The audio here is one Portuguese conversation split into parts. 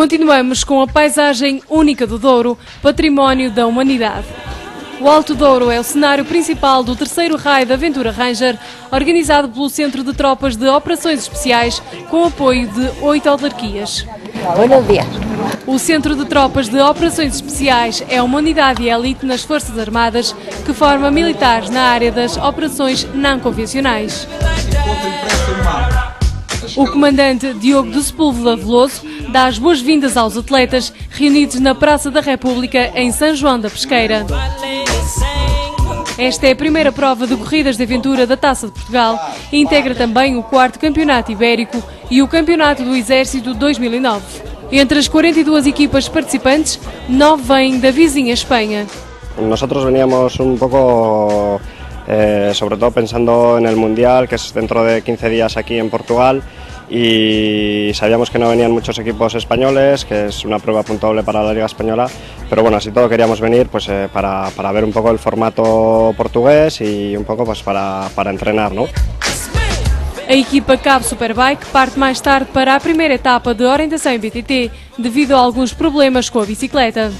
Continuamos com a paisagem única do Douro, património da humanidade. O Alto Douro é o cenário principal do terceiro raio da Aventura Ranger, organizado pelo Centro de Tropas de Operações Especiais, com apoio de 8 autarquias. Buenos días. O Centro de Tropas de Operações Especiais é uma unidade elite nas Forças Armadas que forma militares na área das operações não convencionais. O comandante Diogo de Sepúlveda Veloso dá as boas-vindas aos atletas reunidos na Praça da República em São João da Pesqueira. Esta é a primeira prova de corridas de aventura da Taça de Portugal e integra também o 4º Campeonato Ibérico e o Campeonato do Exército 2009. Entre as 42 equipas participantes, 9 vêm da vizinha Espanha. Nosotros veníamos un poco, sobre todo pensando en el Mundial, que es dentro de 15 días aquí en Portugal, y sabíamos que no venían muchos equipos españoles, que es una prueba puntuable para la Liga Española, pero bueno, así todo queríamos venir pues, para ver un poco el formato portugués y un poco pues, para entrenar, ¿no? A equipa Cabo Superbike parte mais tarde para a primeira etapa de orientação em BTT, devido a alguns problemas com a bicicleta.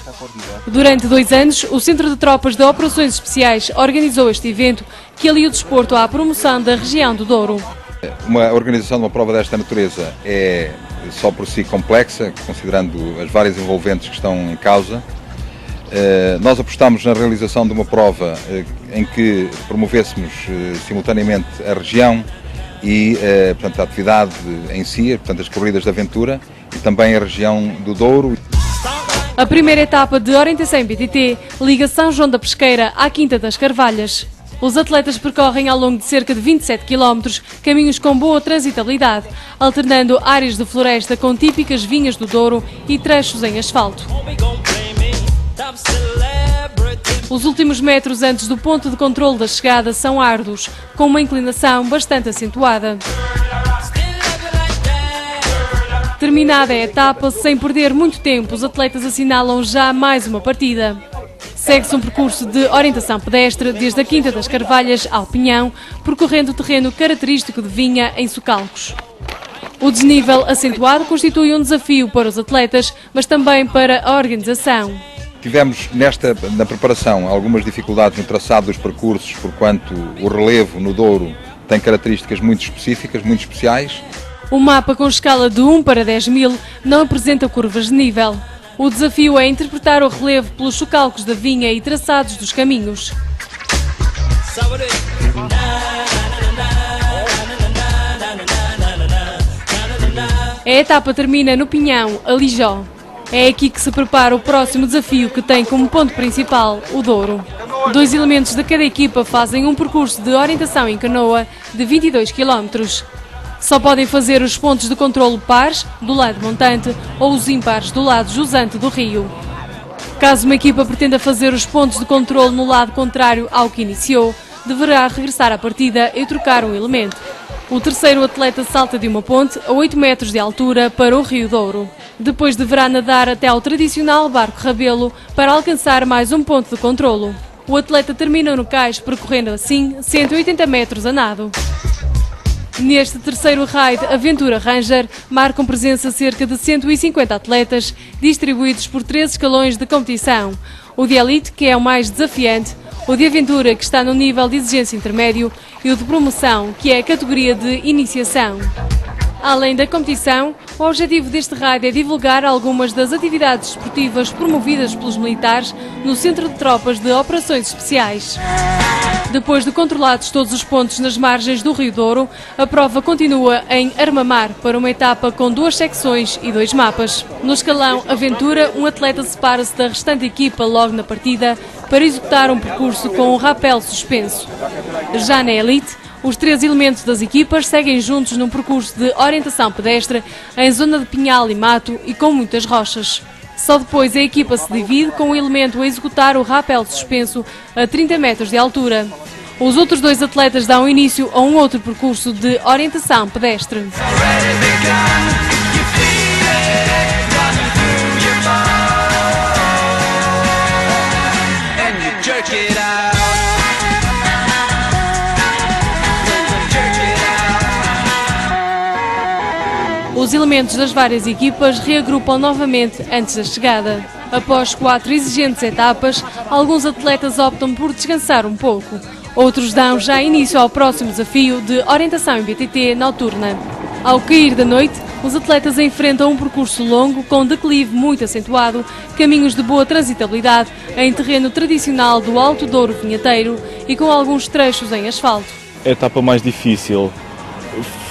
Durante 2 anos, o Centro de Tropas de Operações Especiais organizou este evento, que alia o desporto à promoção da região do Douro. Uma organização de uma prova desta natureza é só por si complexa, considerando as várias envolventes que estão em causa. Nós apostamos na realização de uma prova em que promovêssemos simultaneamente a região e portanto, a atividade em si, portanto, as corridas de aventura e também a região do Douro. A primeira etapa de orientação em BTT liga São João da Pesqueira à Quinta das Carvalhas. Os atletas percorrem ao longo de cerca de 27 km caminhos com boa transitabilidade, alternando áreas de floresta com típicas vinhas do Douro e trechos em asfalto. Os últimos metros antes do ponto de controle da chegada são árduos, com uma inclinação bastante acentuada. Terminada a etapa, sem perder muito tempo, os atletas assinalam já mais uma partida. Segue-se um percurso de orientação pedestre desde a Quinta das Carvalhas ao Pinhão, percorrendo o terreno característico de vinha em socalcos. O desnível acentuado constitui um desafio para os atletas, mas também para a organização. Tivemos na preparação algumas dificuldades no traçado dos percursos, porquanto o relevo no Douro tem características muito específicas, muito especiais. O mapa com escala de 1 para 10.000 não apresenta curvas de nível. O desafio é interpretar o relevo pelos socalcos da vinha e traçados dos caminhos. A etapa termina no Pinhão, a Lijó. É aqui que se prepara o próximo desafio, que tem como ponto principal o Douro. 2 elementos de cada equipa fazem um percurso de orientação em canoa de 22 km. Só podem fazer os pontos de controlo pares, do lado montante, ou os ímpares, do lado jusante do rio. Caso uma equipa pretenda fazer os pontos de controlo no lado contrário ao que iniciou, deverá regressar à partida e trocar um elemento. O terceiro atleta salta de uma ponte a 8 metros de altura para o Rio Douro. Depois deverá nadar até ao tradicional barco Rabelo para alcançar mais um ponto de controlo. O atleta termina no cais, percorrendo assim 180 metros a nado. Neste terceiro raid Aventura Ranger marcam presença cerca de 150 atletas, distribuídos por 3 escalões de competição. O de elite, que é o mais desafiante, o de aventura, que está no nível de exigência intermédio, e o de promoção, que é a categoria de iniciação. Além da competição, o objetivo deste raid é divulgar algumas das atividades esportivas promovidas pelos militares no Centro de Tropas de Operações Especiais. Depois de controlados todos os pontos nas margens do Rio Douro, a prova continua em Armamar para uma etapa com 2 secções e 2 mapas. No escalão Aventura, um atleta separa-se da restante equipa logo na partida para executar um percurso com um rapel suspenso. Já na Elite, os 3 elementos das equipas seguem juntos num percurso de orientação pedestre em zona de pinhal e mato e com muitas rochas. Só depois a equipa se divide, com o elemento a executar o rapel suspenso a 30 metros de altura. Os outros 2 atletas dão início a um outro percurso de orientação pedestre. Os os elementos das várias equipas reagrupam novamente antes da chegada. Após 4 exigentes etapas, alguns atletas optam por descansar um pouco. Outros dão já início ao próximo desafio de orientação em BTT noturna. Ao cair da noite, os atletas enfrentam um percurso longo com declive muito acentuado, caminhos de boa transitabilidade em terreno tradicional do Alto Douro Vinheteiro e com alguns trechos em asfalto. A etapa mais difícil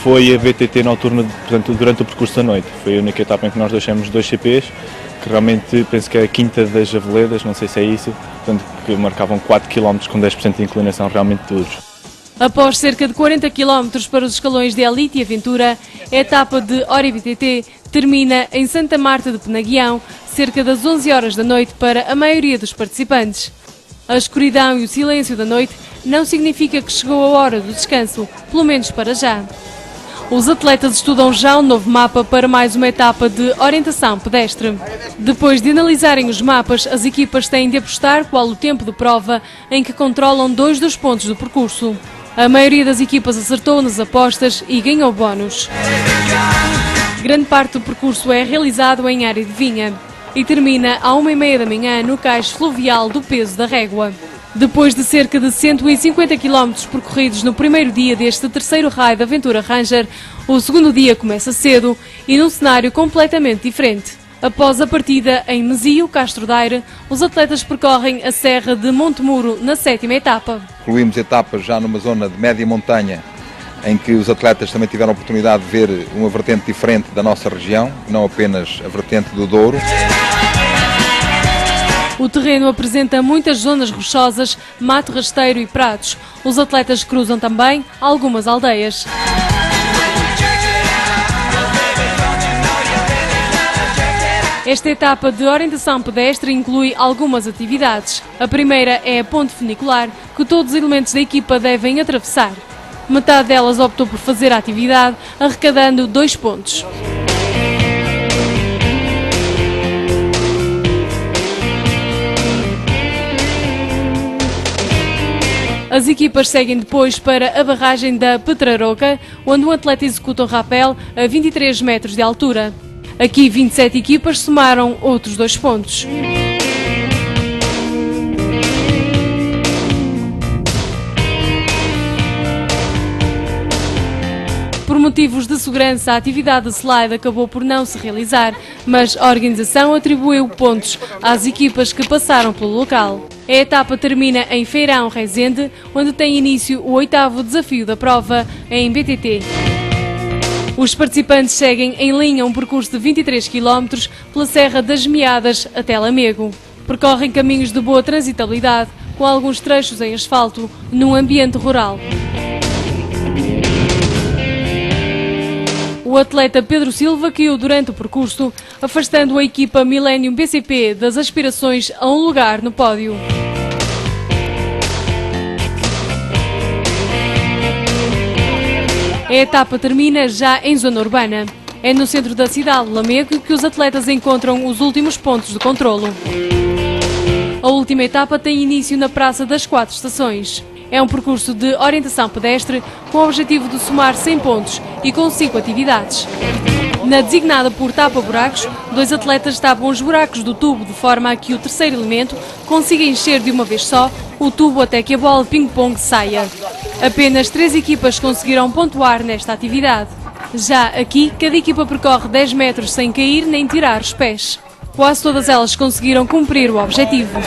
foi a BTT noturna, portanto, durante o percurso da noite. Foi a única etapa em que nós deixamos 2 CPs, que realmente penso que é a quinta das Javeledas, não sei se é isso, portanto, que marcavam 4 km com 10% de inclinação realmente duros. Após cerca de 40 km para os escalões de Elite e Aventura, a etapa de Ori BTT termina em Santa Marta de Penaguião, cerca das 11 horas da noite para a maioria dos participantes. A escuridão e o silêncio da noite não significa que chegou a hora do descanso, pelo menos para já. Os atletas estudam já um novo mapa para mais uma etapa de orientação pedestre. Depois de analisarem os mapas, as equipas têm de apostar qual o tempo de prova em que controlam 2 dos pontos do percurso. A maioria das equipas acertou nas apostas e ganhou bónus. Grande parte do percurso é realizado em área de vinha e termina à 1h30 da manhã no cais fluvial do Peso da Régua. Depois de cerca de 150 km percorridos no primeiro dia deste terceiro raio da Aventura Ranger, o segundo dia começa cedo e num cenário completamente diferente. Após a partida em Mesio, Castro Daire, os atletas percorrem a Serra de Montemuro na 7ª etapa. Incluímos etapas já numa zona de média montanha, em que os atletas também tiveram a oportunidade de ver uma vertente diferente da nossa região, não apenas a vertente do Douro. O terreno apresenta muitas zonas rochosas, mato rasteiro e prados. Os atletas cruzam também algumas aldeias. Esta etapa de orientação pedestre inclui algumas atividades. A primeira é a ponte funicular, que todos os elementos da equipa devem atravessar. Metade delas optou por fazer a atividade, arrecadando 2 pontos. As equipas seguem depois para a barragem da Petraroca, onde um atleta executa um rapel a 23 metros de altura. Aqui 27 equipas somaram outros 2 pontos. Por motivos de segurança, a atividade de slide acabou por não se realizar, mas a organização atribuiu pontos às equipas que passaram pelo local. A etapa termina em Feirão, Rezende, onde tem início o 8º desafio da prova em BTT. Os participantes seguem em linha um percurso de 23 km pela Serra das Meadas até Lamego. Percorrem caminhos de boa transitabilidade, com alguns trechos em asfalto, num ambiente rural. O atleta Pedro Silva caiu durante o percurso, afastando a equipa Millennium BCP das aspirações a um lugar no pódio. A etapa termina já em zona urbana. É no centro da cidade de Lamego que os atletas encontram os últimos pontos de controlo. A última etapa tem início na Praça das 4 Estações. É um percurso de orientação pedestre com o objetivo de somar 100 pontos e com 5 atividades. Na designada por tapa-buracos, 2 atletas tapam os buracos do tubo de forma a que o terceiro elemento consiga encher de uma vez só o tubo até que a bola de ping-pong saia. Apenas 3 equipas conseguirão pontuar nesta atividade. Já aqui, cada equipa percorre 10 metros sem cair nem tirar os pés. Quase todas elas conseguiram cumprir o objetivo.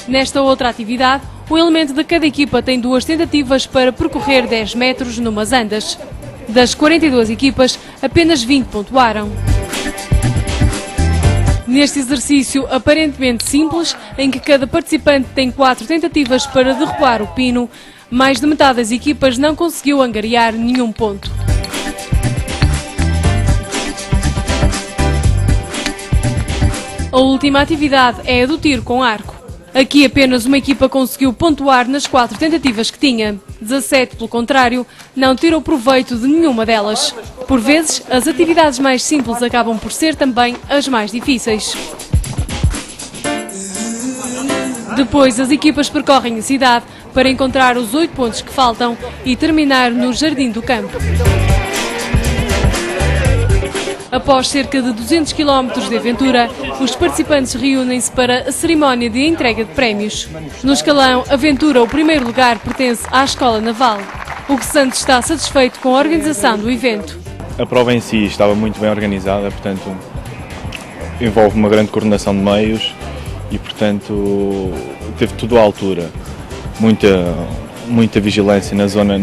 Nesta outra atividade, o elemento de cada equipa tem 2 tentativas para percorrer 10 metros numas andas. Das 42 equipas, apenas 20 pontuaram. Neste exercício aparentemente simples, em que cada participante tem 4 tentativas para derrubar o pino, mais de metade das equipas não conseguiu angariar nenhum ponto. A última atividade é a do tiro com arco. Aqui apenas uma equipa conseguiu pontuar nas 4 tentativas que tinha. 17, pelo contrário, não tirou proveito de nenhuma delas. Por vezes, as atividades mais simples acabam por ser também as mais difíceis. Depois, as equipas percorrem a cidade, para encontrar os 8 pontos que faltam e terminar no Jardim do Campo. Após cerca de 200 km de aventura, os participantes reúnem-se para a cerimónia de entrega de prémios. No escalão Aventura, o primeiro lugar pertence à Escola Naval. Hugo Santos está satisfeito com a organização do evento. A prova em si estava muito bem organizada, portanto, envolve uma grande coordenação de meios e, portanto, teve tudo à altura. Muita vigilância na zona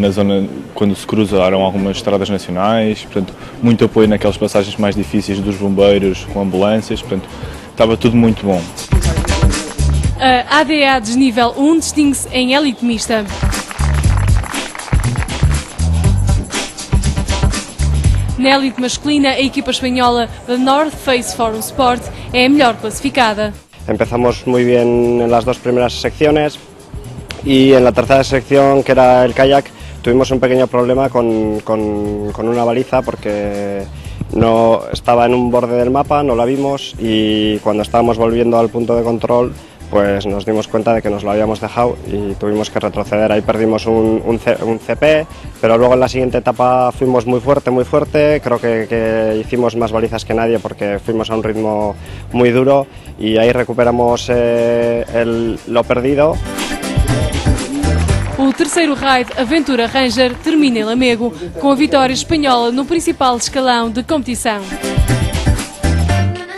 quando se cruzaram algumas estradas nacionais, portanto, muito apoio naquelas passagens mais difíceis dos bombeiros com ambulâncias, portanto, estava tudo muito bom. A ADA Desnível 1 distingue-se em elite mista. Na elite masculina, a equipa espanhola da North Face Forum Sport é a melhor clasificada. Empezamos muy bien en las dos primeras secciones y en la tercera sección, que era el kayak, tuvimos un pequeño problema con una baliza porque no estaba en un borde del mapa, no la vimos y cuando estábamos volviendo al punto de control pues nos dimos cuenta de que nos lo habíamos dejado y tuvimos que retroceder. Ahí perdimos un CP, pero luego en la siguiente etapa fuimos muy fuerte, creo que hicimos más balizas que nadie porque fuimos a un ritmo muy duro y ahí recuperamos lo perdido. O terceiro raid Aventura Ranger termina em Lamego com a vitória espanhola no principal escalão de competição.